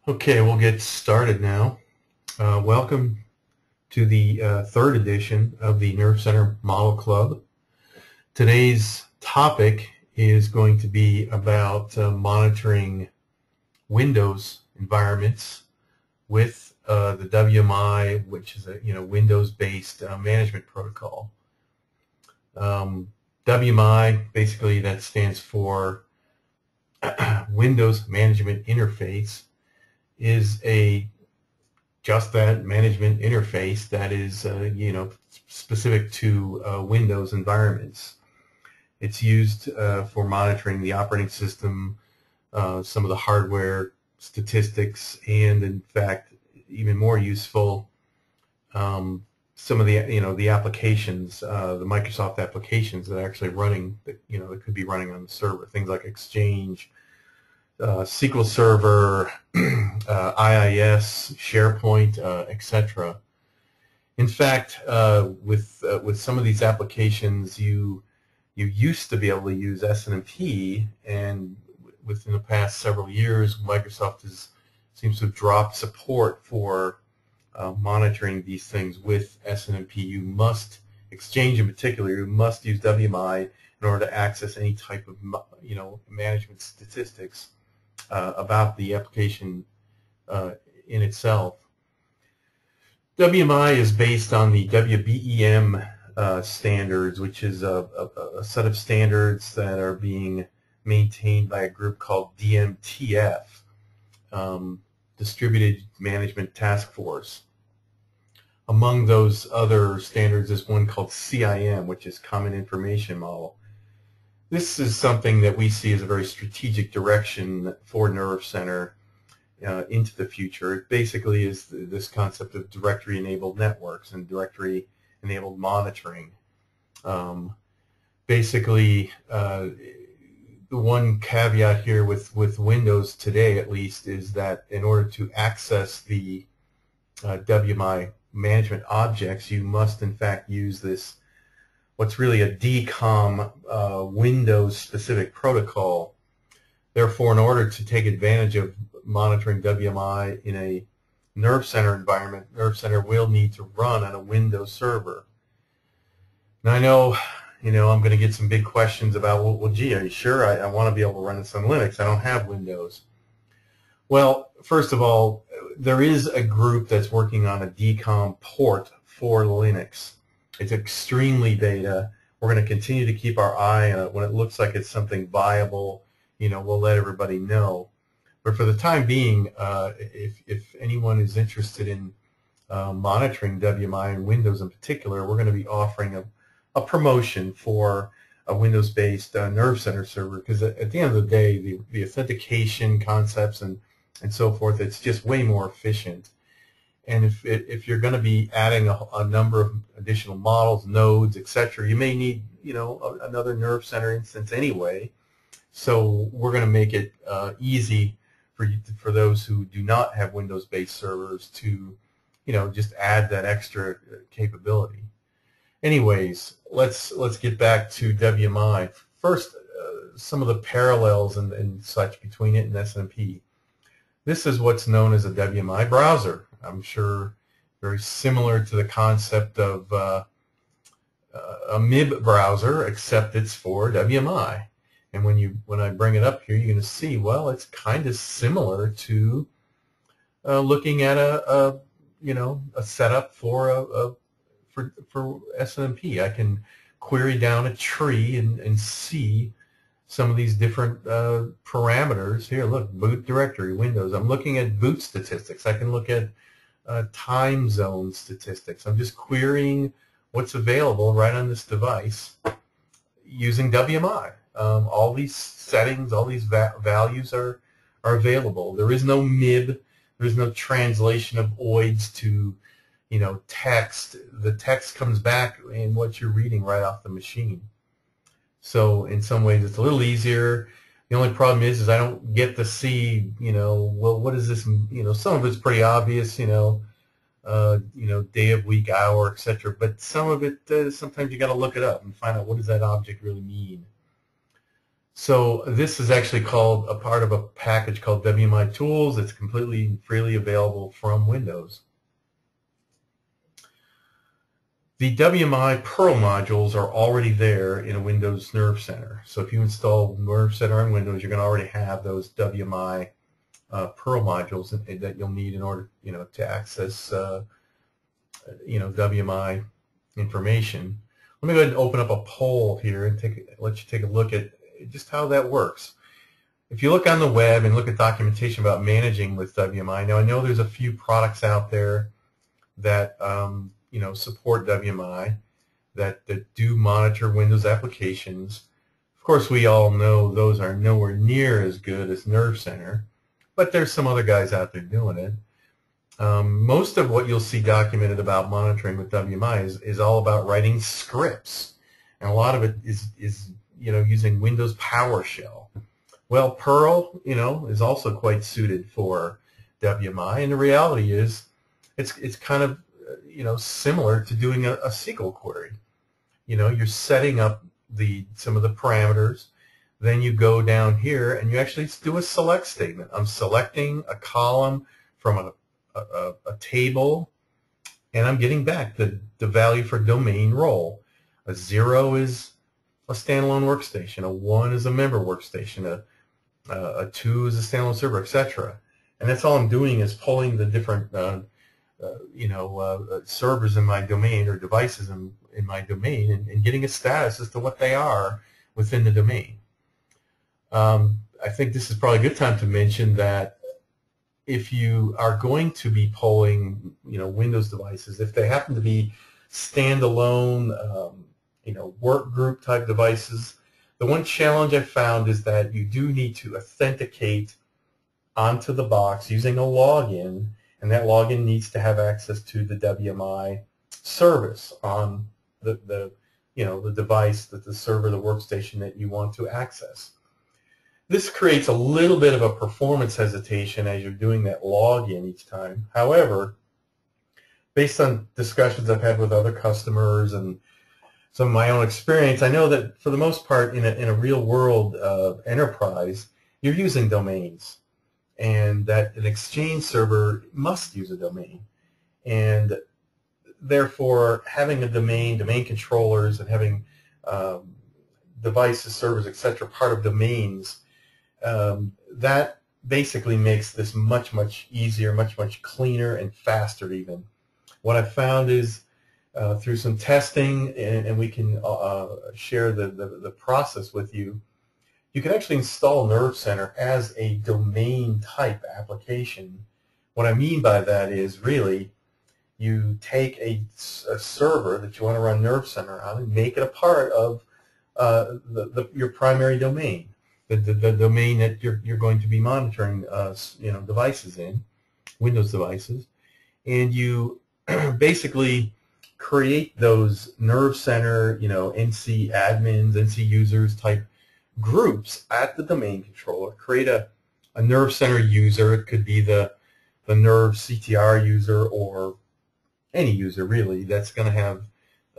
Okay, we'll get started now. Welcome to the third edition of the NerveCenter Model Club. Today's topic is going to be about monitoring Windows environments with the WMI, which is a Windows-based management protocol. WMI, basically, that stands for Windows Management Interface. Is just that management interface that is specific to Windows environments. It's used for monitoring the operating system, some of the hardware statistics, and in fact, even more useful, some of the applications, the Microsoft applications that are actually running, that could be running on the server, things like Exchange, SQL Server, IIS, Sharepoint, etc. In fact, with some of these applications, you used to be able to use SNMP, and within the past several years, Microsoft seems to have dropped support for monitoring these things with SNMP. You must, Exchange in particular, you must use WMI in order to access any type of management statistics about the application in itself. WMI is based on the WBEM standards, which is a set of standards that are being maintained by a group called DMTF, Distributed Management Task Force. Among those other standards is one called CIM, which is Common Information Model. This is something that we see as a very strategic direction for NerveCenter into the future. It basically is this concept of directory-enabled networks and directory-enabled monitoring. Basically, the one caveat here with Windows today, at least, is that in order to access the WMI management objects, you must, in fact, use this what's really a DCOM Windows-specific protocol. Therefore, in order to take advantage of monitoring WMI in a NerveCenter environment, NerveCenter will need to run on a Windows server. Now, I know, I'm going to get some big questions about, well, gee, are you sure? I want to be able to run this on Linux. I don't have Windows. Well, first of all, there is a group that's working on a DCOM port for Linux. It's extremely beta. We're going to continue to keep our eye on it. When it looks like it's something viable, we'll let everybody know. But for the time being, if anyone is interested in monitoring WMI and Windows in particular, we're going to be offering a promotion for a Windows-based NerveCenter server, because at the end of the day, the authentication concepts and so forth, it's just way more efficient. And if you're going to be adding a number of additional models, nodes, etc., you may need another NerveCenter instance anyway. So we're going to make it easy for those who do not have Windows-based servers to just add that extra capability. Anyways, let's get back to WMI. First, some of the parallels and such between it and SNMP. This is what's known as a WMI browser. I'm sure very similar to the concept of a MIB browser, except it's for WMI. And when I bring it up here, you're going to see, well, it's kind of similar to looking at a setup for SNMP. I can query down a tree and see some of these different parameters. Here, look, boot directory, Windows. I'm looking at boot statistics. I can look at time zone statistics. I'm just querying what's available right on this device using WMI. All these settings, all these values are available. There is no MIB. There is no translation of OIDs to text. The text comes back in what you're reading right off the machine. So in some ways it's a little easier. The only problem is I don't get to see, well, what is this? Some of it's pretty obvious, day of week, hour, etc. But some of it, sometimes you got to look it up and find out what does that object really mean. So this is actually called a part of a package called WMI Tools. It's completely freely available from Windows. The WMI Perl modules are already there in a Windows NerveCenter. So if you install NerveCenter on Windows, you're going to already have those WMI Perl modules that you'll need in order, to access, WMI information. Let me go ahead and open up a poll here and let you take a look at just how that works. If you look on the web and look at documentation about managing with WMI, now I know there's a few products out there that support WMI, that do monitor Windows applications. Of course, we all know those are nowhere near as good as NerveCenter, but there's some other guys out there doing it. Most of what you'll see documented about monitoring with WMI is all about writing scripts, and a lot of it is using Windows PowerShell. Well, Perl, is also quite suited for WMI, and the reality is it's kind of similar to doing a SQL query. You're setting up some of the parameters, then you go down here and you actually do a select statement. I'm selecting a column from a table, and I'm getting back the value for domain role. A 0 is a standalone workstation, a 1 is a member workstation, a 2 is a standalone server, etc. And that's all I'm doing is pulling the different servers in my domain or devices in my domain and getting a status as to what they are within the domain. I think this is probably a good time to mention that if you are going to be polling, Windows devices, if they happen to be standalone, work group type devices, the one challenge I found is that you do need to authenticate onto the box using a login, and that login needs to have access to the WMI service on the device, the server, the workstation that you want to access. This creates a little bit of a performance hesitation as you're doing that login each time. However, based on discussions I've had with other customers and some of my own experience, I know that for the most part in a real world enterprise, you're using domains, and that an Exchange server must use a domain. And therefore, having a domain controllers, and having devices, servers, etc., part of domains, that basically makes this much, much easier, much, much cleaner and faster even. What I've found is through some testing, and we can share the process with you, you can actually install NerveCenter as a domain type application. What I mean by that is really you take a server that you want to run NerveCenter on and make it a part of your primary domain, the domain that you're going to be monitoring devices in, Windows devices, and you basically create those NerveCenter, NC admins, NC users type groups at the domain controller. Create a NerveCenter user. It could be the Nerve CTR user or any user really that's going to have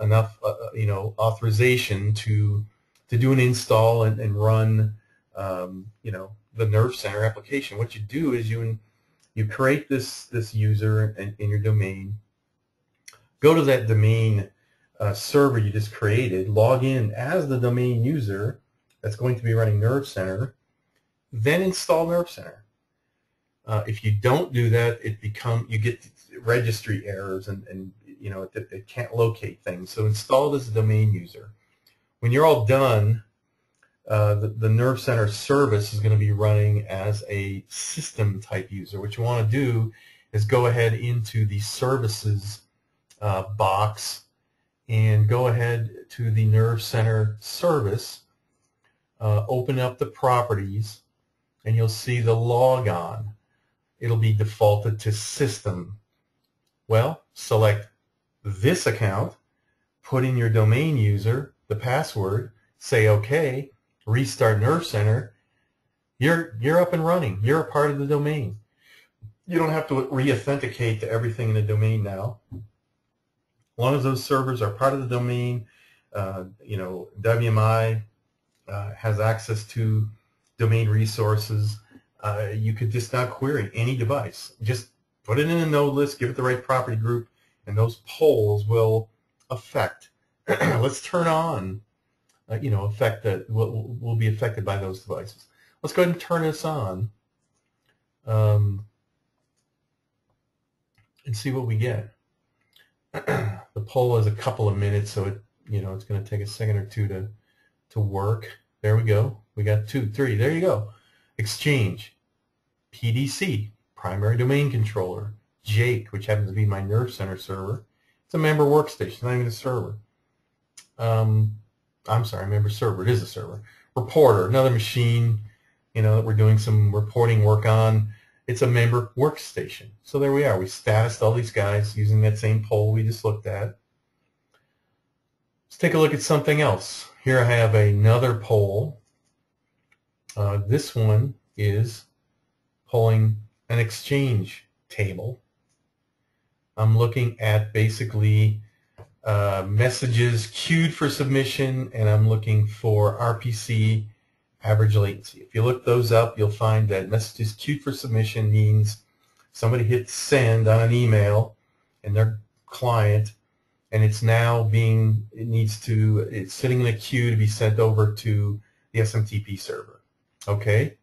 enough authorization to do an install and run the NerveCenter application. What you do is you create this user in your domain. Go to that domain server you just created, log in as the domain user that's going to be running NerveCenter, then install NerveCenter. If you don't do that, you get registry errors, and it can't locate things. So install it as a domain user. When you're all done, the NerveCenter service is going to be running as a system type user. What you want to do is go ahead into the services box and go ahead to the NerveCenter service, open up the properties, and you'll see the logon. It'll be defaulted to system. Well, select this account, put in your domain user, the password, say OK, restart NerveCenter. You're up and running. You're a part of the domain. You don't have to re-authenticate to everything in the domain now. As long as those servers are part of the domain, WMI has access to domain resources. You could just now query any device. Just put it in a node list, give it the right property group, and those polls will affect. Let's turn on, affect that will be affected by those devices. Let's go ahead and turn this on and see what we get. The poll is a couple of minutes, so it's going to take a second or two to work. There we go. We got 2, 3. There you go. Exchange, PDC, primary domain controller, Jake, which happens to be my NerveCenter server. It's a member workstation, not even a server. I'm sorry, member server. It is a server. Reporter, another machine, that we're doing some reporting work on. It's a member workstation. So there we are. We statused all these guys using that same poll we just looked at. Let's take a look at something else. Here I have another poll. This one is pulling an exchange table. I'm looking at basically messages queued for submission, and I'm looking for RPC average latency. If you look those up, you'll find that messages queued for submission means somebody hit send on an email and their client, and it's now it's sitting in a queue to be sent over to the SMTP server. Okay?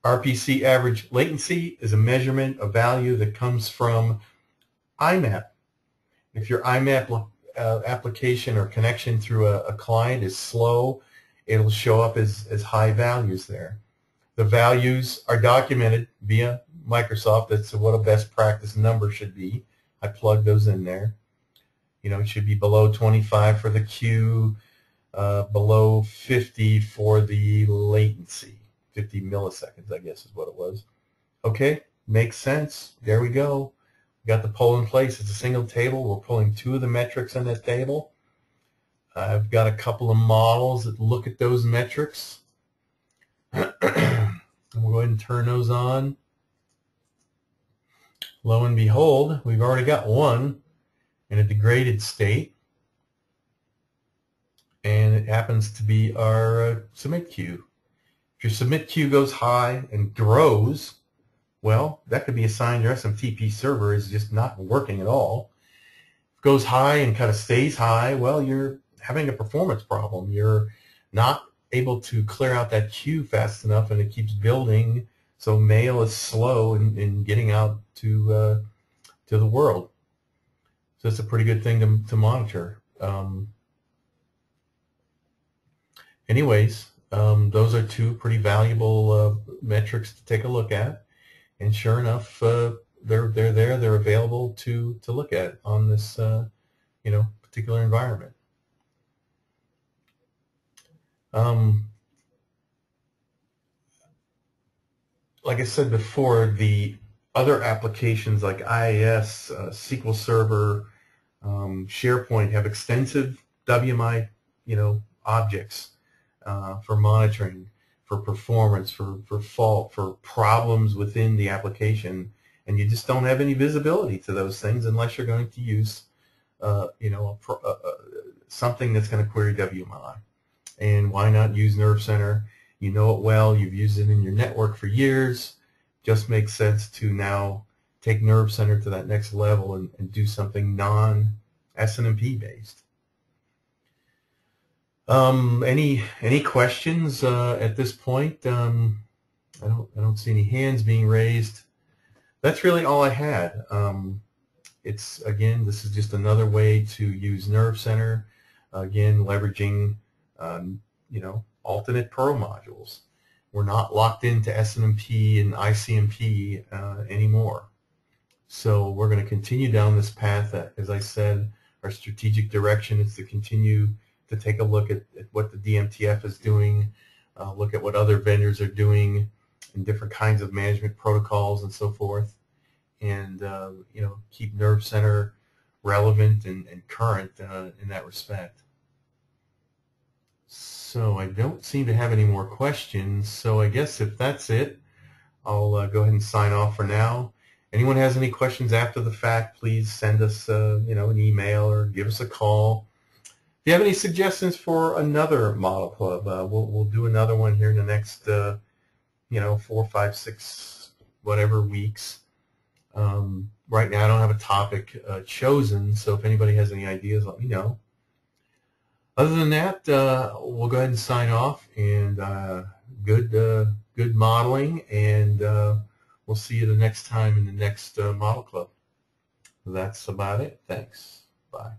RPC average latency is a measurement, a value that comes from IMAP. If your IMAP application or connection through a client is slow, it'll show up as high values there. The values are documented via Microsoft. That's what a best practice number should be. I plug those in there. It should be below 25 for the queue, below 50 for the latency. 50 milliseconds, I guess is what it was. Okay, makes sense. There we go. We got the poll in place. It's a single table. We're pulling 2 of the metrics in that table. I've got a couple of models that look at those metrics. We'll go ahead and turn those on. Lo and behold, we've already got one in a degraded state. And it happens to be our submit queue. If your submit queue goes high and grows, well, that could be a sign your SMTP server is just not working at all. If it goes high and kind of stays high, well, you're having a performance problem. You're not able to clear out that queue fast enough, and it keeps building, so mail is slow in getting out to the world. So it's a pretty good thing to monitor. Anyways, those are 2 pretty valuable metrics to take a look at, and sure enough, they're there. They're available to look at on this particular environment. Like I said before, the other applications like IIS, SQL Server, SharePoint have extensive WMI, objects for monitoring, for performance, for fault, for problems within the application, and you just don't have any visibility to those things unless you're going to use, something that's going to query WMI. And why not use NerveCenter? You know it well. You've used it in your network for years. Just makes sense to now take NerveCenter to that next level and do something non-SNMP based. Any questions at this point? I don't see any hands being raised. That's really all I had. Again, this is just another way to use NerveCenter. Again, leveraging alternate Perl modules. We're not locked into SNMP and ICMP anymore. So we're going to continue down this path. As I said, our strategic direction is to continue to take a look at what the DMTF is doing, look at what other vendors are doing in different kinds of management protocols and so forth, and keep NerveCenter relevant and current in that respect. So I don't seem to have any more questions, so I guess if that's it, I'll go ahead and sign off for now. Anyone has any questions after the fact, please send us an email or give us a call. If you have any suggestions for another model club, we'll do another one here in the next 4, 5, 6 whatever weeks. Right now I don't have a topic chosen, so if anybody has any ideas, let me know. Other than that, we'll go ahead and sign off, and good modeling, and we'll see you the next time in the next model club. That's about it. Thanks. Bye.